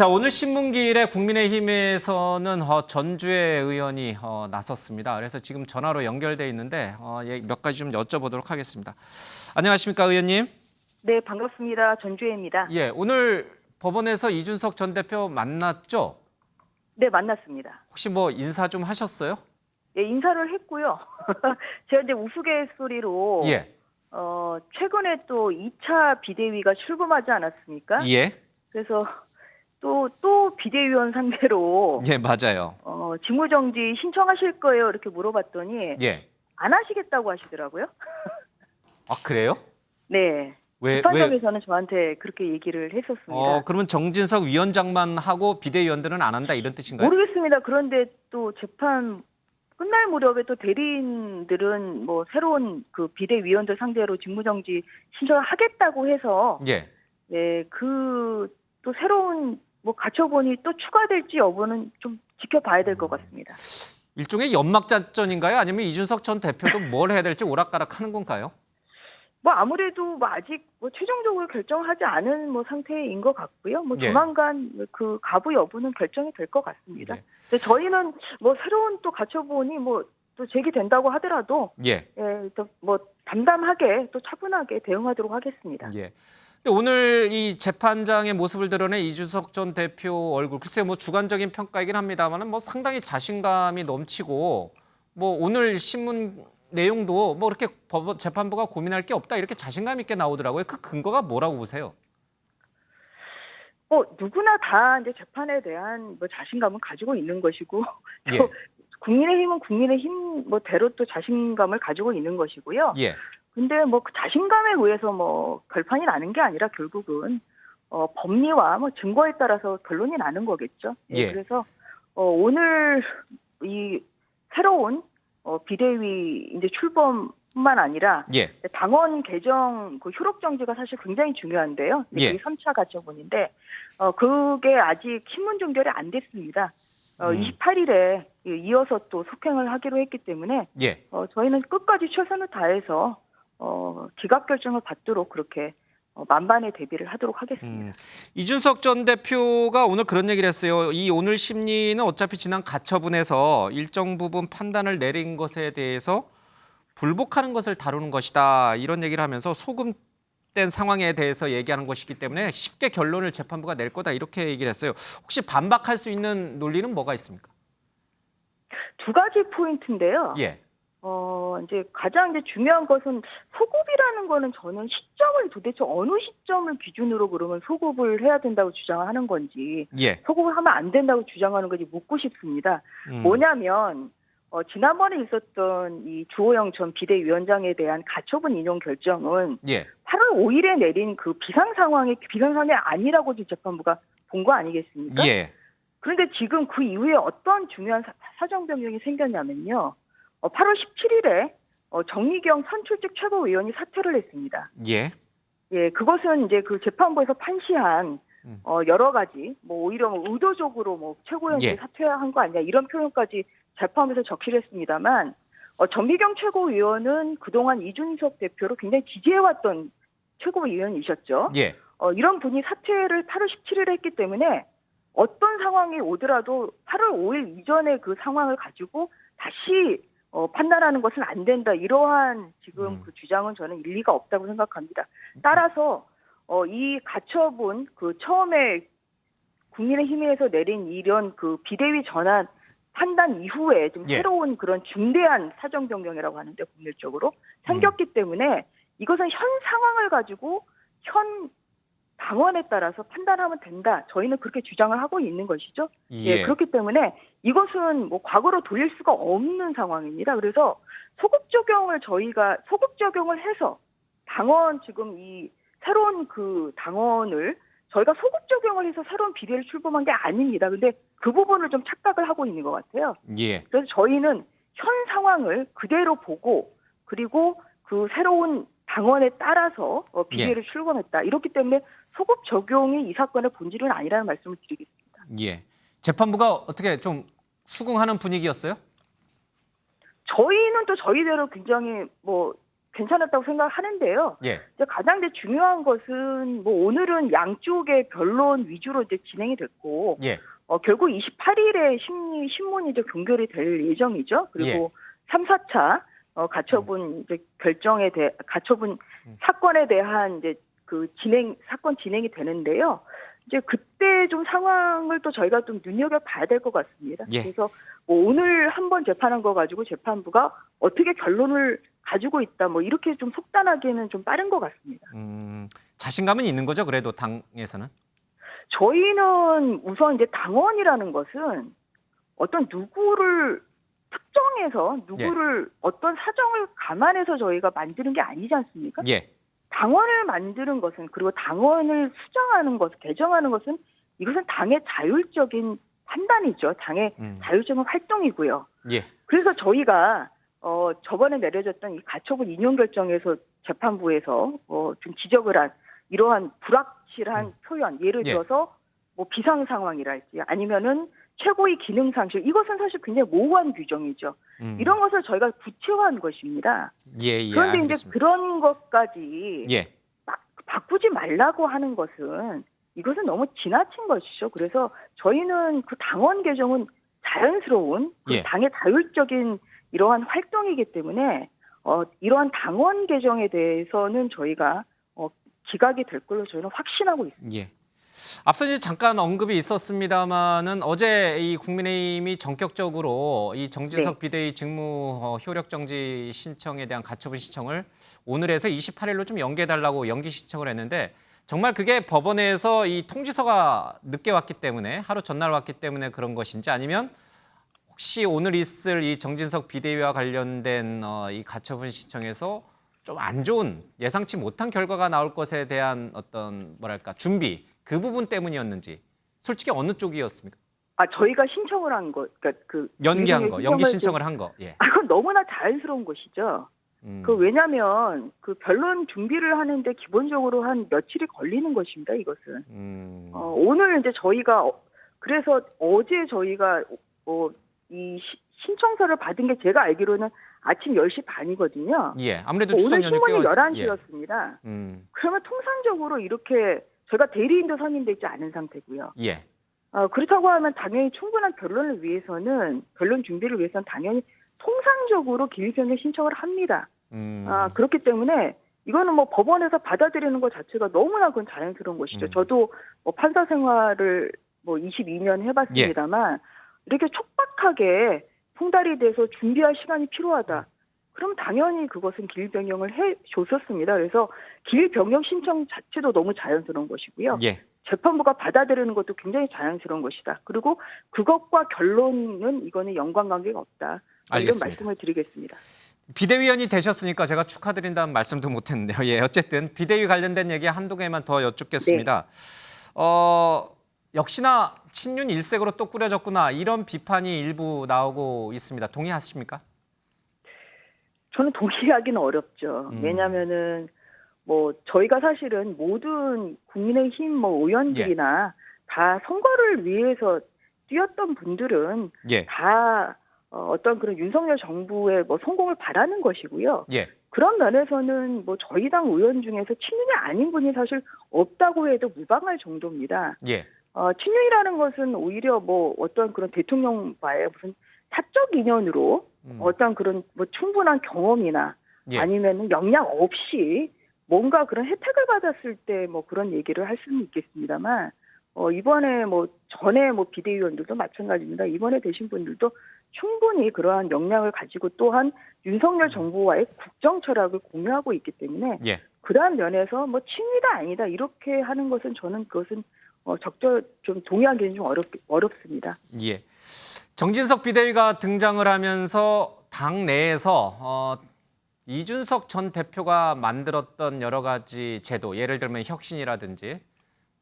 자, 오늘 신문기일에 국민의힘에서는 전주의 의원이 나섰습니다. 그래서 지금 전화로 연결돼 있는데 몇 가지 좀 여쭤보도록 하겠습니다. 안녕하십니까, 의원님? 네, 반갑습니다. 전주혜입니다. 예, 오늘 법원에서 이준석 전 대표 만났죠? 네, 만났습니다. 혹시 뭐 인사 좀 하셨어요? 예, 인사를 했고요. 제가 이제 우스갯소리로 예. 최근에 또 2차 비대위가 출범하지 않았습니까? 예. 그래서 또 비대위원 상대로 예, 맞아요. 직무정지 신청하실 거예요? 이렇게 물어봤더니 예. 안 하시겠다고 하시더라고요. 아, 그래요? 네. 왜? 재판정에서는 저한테 그렇게 얘기를 했었습니다. 그러면 정진석 위원장만 하고 비대위원들은 안 한다 이런 뜻인가요? 모르겠습니다. 그런데 또 재판 끝날 무렵에 또 대리인들은 뭐 새로운 그 비대위원들 상대로 직무정지 신청을 하겠다고 해서 예. 네, 그 또 새로운 뭐 가처분이 또 추가될지 여부는 좀 지켜봐야 될 것 같습니다. 일종의 연막작전인가요? 아니면 이준석 전 대표도 뭘 해야 될지 오락가락하는 건가요? 뭐 아무래도 뭐 아직 뭐 최종적으로 결정하지 않은 뭐 상태인 것 같고요. 뭐 예. 조만간 그 가부 여부는 결정이 될 것 같습니다. 예. 근데 저희는 뭐 새로운 또 가처분이 뭐 또 제기된다고 하더라도 예. 또 뭐 담담하게 또 차분하게 대응하도록 하겠습니다. 예. 근데 오늘 이 재판장의 모습을 드러낸 이준석 전 대표 얼굴, 글쎄 뭐 주관적인 평가이긴 합니다만은 뭐 상당히 자신감이 넘치고 뭐 오늘 신문 내용도 뭐 이렇게 법원 재판부가 고민할 게 없다 이렇게 자신감 있게 나오더라고요. 그 근거가 뭐라고 보세요? 누구나 다 이제 재판에 대한 뭐 자신감은 가지고 있는 것이고 예. 또 국민의힘은 국민의힘 뭐 대로 또 자신감을 가지고 있는 것이고요. 예. 근데 뭐 그 자신감에 의해서 뭐 결판이 나는 게 아니라 결국은 법리와 뭐 증거에 따라서 결론이 나는 거겠죠. 예. 그래서 오늘 이 새로운 비대위 이제 출범뿐만 아니라 예. 당원 개정 그 효력 정지가 사실 굉장히 중요한데요. 예. 그게 3차 가처분인데 그게 아직 신문 종결이 안 됐습니다. 28일에 이어서 또 속행을 하기로 했기 때문에 예. 저희는 끝까지 최선을 다해서 기각 결정을 받도록 그렇게 만반의 대비를 하도록 하겠습니다. 이준석 전 대표가 오늘 그런 얘기를 했어요. 이 오늘 심리는 어차피 지난 가처분에서 일정 부분 판단을 내린 것에 대해서 불복하는 것을 다루는 것이다. 이런 얘기를 하면서 소금된 상황에 대해서 얘기하는 것이기 때문에 쉽게 결론을 재판부가 낼 거다. 이렇게 얘기를 했어요. 혹시 반박할 수 있는 논리는 뭐가 있습니까? 두 가지 포인트인데요. 예. 이제 가장 이제 중요한 것은 소급이라는 거는 저는 시점을 도대체 어느 시점을 기준으로 그러면 소급을 해야 된다고 주장하는 건지 예. 소급을 하면 안 된다고 주장하는 건지 묻고 싶습니다. 뭐냐면 지난번에 있었던 이 주호영 전 비대위원장에 대한 가처분 인용 결정은 예. 8월 5일에 내린 그 비상상황이 아니라고 재판부가 본 거 아니겠습니까? 예. 그런데 지금 그 이후에 어떤 중요한 사정 변경이 생겼냐면요. 8월 17일에 정미경 선출직 최고위원이 사퇴를 했습니다. 예. 예, 그것은 이제 그 재판부에서 판시한 여러 가지 뭐 오히려 뭐 의도적으로 뭐 최고위원이 예. 사퇴한 거 아니냐 이런 표현까지 재판부에서 적시를 했습니다만 정미경 최고위원은 그동안 이준석 대표로 굉장히 지지해왔던 최고위원이셨죠. 예. 이런 분이 사퇴를 8월 17일에 했기 때문에 어떤 상황이 오더라도 8월 5일 이전의 그 상황을 가지고 다시 판단하는 것은 안 된다. 이러한 지금 그 주장은 저는 일리가 없다고 생각합니다. 따라서 이 가처분 그 처음에 국민의힘에서 내린 이런 그 비대위 전환 판단 이후에 좀 예. 새로운 그런 중대한 사정 변경이라고 하는데 법률적으로 생겼기 때문에 이것은 현 상황을 가지고 현 당원에 따라서 판단하면 된다. 저희는 그렇게 주장을 하고 있는 것이죠. 예. 그렇기 때문에 이것은 뭐 과거로 돌릴 수가 없는 상황입니다. 그래서 소급 적용을 해서 당원 지금 이 새로운 그 당원을 저희가 소급 적용을 해서 새로운 비례를 출범한 게 아닙니다. 근데 그 부분을 좀 착각을 하고 있는 것 같아요. 예. 그래서 저희는 현 상황을 그대로 보고 그리고 그 새로운 당원에 따라서 비례를 출범했다. 이렇기 때문에 소급 적용이 이 사건의 본질은 아니라는 말씀을 드리겠습니다. 예. 재판부가 어떻게 좀 수긍하는 분위기였어요? 저희는 또 저희대로 굉장히 뭐 괜찮았다고 생각하는데요. 예. 이제 가장 이제 중요한 것은 뭐 오늘은 양쪽의 변론 위주로 이제 진행이 됐고 예. 결국 28일에 신문이 이제 종결이 될 예정이죠. 그리고 3, 4차 가처분 이제 가처분 사건에 대한 이제 사건 진행이 되는데요. 이제 그때 좀 상황을 또 저희가 좀 눈여겨봐야 될 것 같습니다. 예. 그래서 뭐 오늘 한번 재판한 거 가지고 재판부가 어떻게 결론을 가지고 있다 뭐 이렇게 좀 속단하기에는 좀 빠른 것 같습니다. 자신감은 있는 거죠, 그래도 당에서는? 저희는 우선 이제 당원이라는 것은 어떤 누구를 특정해서 누구를 어떤 사정을 감안해서 저희가 만드는 게 아니지 않습니까? 예. 당원을 만드는 것은 그리고 당원을 수정하는 것, 개정하는 것은 이것은 당의 자율적인 판단이죠. 당의 자율적인 활동이고요. 예. 그래서 저희가 저번에 내려졌던 이 가처분 인용 결정에서 재판부에서 좀 지적을 한 이러한 불확실한 표현, 예를 예. 들어서 뭐 비상 상황이랄지 아니면은 최고의 기능 상실, 이것은 사실 굉장히 모호한 규정이죠. 이런 것을 저희가 구체화한 것입니다. 예, 그런데 알겠습니다. 이제 그런 것까지 예. 바꾸지 말라고 하는 것은 이것은 너무 지나친 것이죠. 그래서 저희는 그 당원 개정은 자연스러운 예. 당의 자율적인 이러한 활동이기 때문에 이러한 당원 개정에 대해서는 저희가 기각이 될 걸로 저희는 확신하고 있습니다. 예. 앞서 이제 잠깐 언급이 있었습니다만은 어제 이 국민의힘이 전격적으로 이 정진석 비대위 직무 효력 정지 신청에 대한 가처분 신청을 오늘에서 28일로 좀 연기해달라고 연기 신청을 했는데 정말 그게 법원에서 이 통지서가 늦게 왔기 때문에 하루 전날 왔기 때문에 그런 것인지 아니면 혹시 오늘 있을 이 정진석 비대위와 관련된 이 가처분 신청에서 좀 안 좋은 예상치 못한 결과가 나올 것에 대한 어떤 뭐랄까 준비 그 부분 때문이었는지 솔직히 어느 쪽이었습니까? 저희가 신청을 한 거, 그러니까 연기한 거, 연기 신청을 한 거. 예. 그건 너무나 자연스러운 것이죠. 왜냐하면 그 변론 준비를 하는데 기본적으로 한 며칠이 걸리는 것입니다. 이것은. 오늘 이제 저희가 그래서 어제 저희가 이 신청서를 받은 게 제가 알기로는 아침 10시 반이거든요. 예. 아무래도 추석 오늘 연휴 신문이 껴 11시였습니다. 그러면 통상적으로 이렇게 저희가 대리인도 선임되지 않은 상태고요. 예. 그렇다고 하면 당연히 충분한 변론 준비를 위해서는 당연히 통상적으로 기일변경 신청을 합니다. 그렇기 때문에 이거는 뭐 법원에서 받아들이는 것 자체가 너무나 그건 자연스러운 것이죠. 저도 뭐 판사 생활을 뭐 22년 해봤습니다만 이렇게 촉박하게 송달이 돼서 준비할 시간이 필요하다. 그럼 당연히 그것은 기일변경을 해줬었습니다. 그래서 기일변경 신청 자체도 너무 자연스러운 것이고요. 예. 재판부가 받아들이는 것도 굉장히 자연스러운 것이다. 그리고 그것과 결론은 이거는 연관관계가 없다. 이런 알겠습니다. 말씀을 드리겠습니다. 비대위원이 되셨으니까 제가 축하드린다는 말씀도 못했는데요. 예, 어쨌든 비대위 관련된 얘기 한두 개만 더 여쭙겠습니다. 역시나 친윤 일색으로 또 꾸려졌구나 이런 비판이 일부 나오고 있습니다. 동의하십니까? 저는 동의하기는 어렵죠. 왜냐하면은 뭐 저희가 사실은 모든 국민의힘 뭐 의원들이나 다 선거를 위해서 뛰었던 분들은 다 어떤 그런 윤석열 정부의 뭐 성공을 바라는 것이고요. 그런 면에서는 뭐 저희 당 의원 중에서 친윤이 아닌 분이 사실 없다고 해도 무방할 정도입니다. 친윤이라는 것은 오히려 뭐 어떤 그런 대통령과의 무슨 사적 인연으로 어떤 그런 뭐 충분한 경험이나 아니면 역량 없이 뭔가 그런 혜택을 받았을 때 뭐 그런 얘기를 할 수는 있겠습니다만 이번에 뭐 전에 뭐 비대위원들도 마찬가지입니다. 이번에 되신 분들도 충분히 그러한 역량을 가지고 또한 윤석열 정부와의 국정 철학을 공유하고 있기 때문에 그러한 면에서 뭐 친위다 아니다 이렇게 하는 것은 저는 그것은 좀 동의하기는 좀 어렵습니다. 예. 정진석 비대위가 등장을 하면서 당 내에서 이준석 전 대표가 만들었던 여러 가지 제도, 예를 들면 혁신이라든지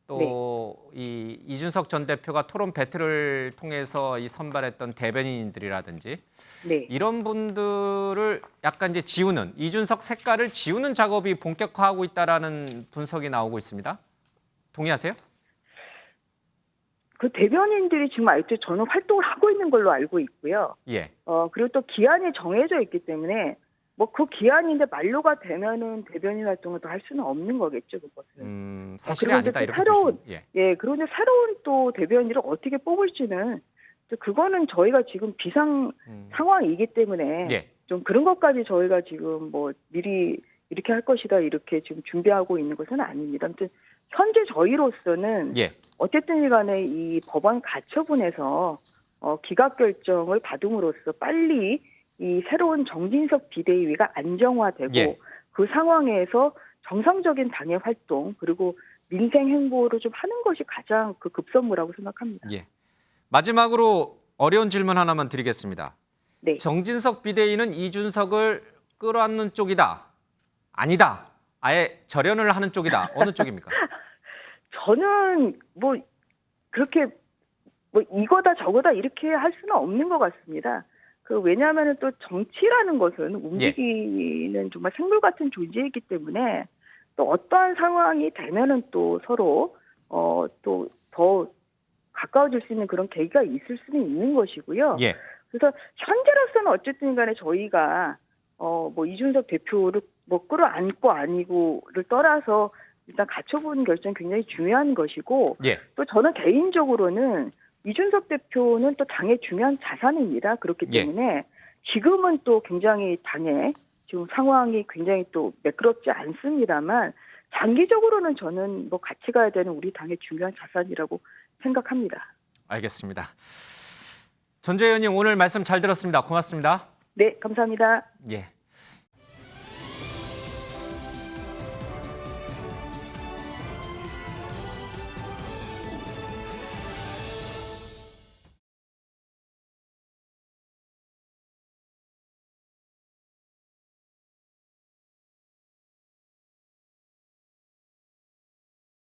또 이 이준석 전 대표가 토론 배틀을 통해서 이 선발했던 대변인들이라든지 이런 분들을 약간 이제 지우는 이준석 색깔을 지우는 작업이 본격화하고 있다라는 분석이 나오고 있습니다. 동의하세요? 그 대변인들이 지금 아직도 저는 활동을 하고 있는 걸로 알고 있고요. 그리고 또 기한이 정해져 있기 때문에 뭐 그 기한인데 만료가 되면은 대변인 활동을 더 할 수는 없는 거겠죠, 그것은. 사실이 그리고 이제 아니다 또 이렇게 새로운 보시면 그리고 이제 새로운 또 대변인을 어떻게 뽑을지는 또 그거는 저희가 지금 비상 상황이기 때문에 예. 좀 그런 것까지 저희가 지금 뭐 미리 이렇게 할 것이다 이렇게 지금 준비하고 있는 것은 아닙니다. 아무튼 현재 저희로서는 예. 어쨌든 간에 이 법안 가처분에서 기각 결정을 받음으로써 빨리 이 새로운 정진석 비대위가 안정화되고 예. 그 상황에서 정상적인 당의 활동 그리고 민생 행보를 좀 하는 것이 가장 그 급선무라고 생각합니다. 예. 마지막으로 어려운 질문 하나만 드리겠습니다. 네. 정진석 비대위는 이준석을 끌어안는 쪽이다. 아니다. 아예 절연을 하는 쪽이다. 어느 쪽입니까? 저는 뭐 그렇게 뭐 이거다 저거다 이렇게 할 수는 없는 것 같습니다. 왜냐하면은 또 정치라는 것은 움직이는 정말 생물 같은 존재이기 때문에 또 어떠한 상황이 되면은 또 서로 또 더 가까워질 수 있는 그런 계기가 있을 수는 있는 것이고요. 예. 그래서 현재로서는 어쨌든 간에 저희가 뭐 이준석 대표를 뭐 끌어안고 아니고를 떠나서 일단 가처분 결정이 굉장히 중요한 것이고 예. 또 저는 개인적으로는 이준석 대표는 또 당의 중요한 자산입니다. 그렇기 예. 때문에 지금은 또 굉장히 당의 지금 상황이 굉장히 또 매끄럽지 않습니다만 장기적으로는 저는 뭐 같이 가야 되는 우리 당의 중요한 자산이라고 생각합니다. 알겠습니다. 전재 의원님 오늘 말씀 잘 들었습니다. 고맙습니다. 네, 감사합니다. 예.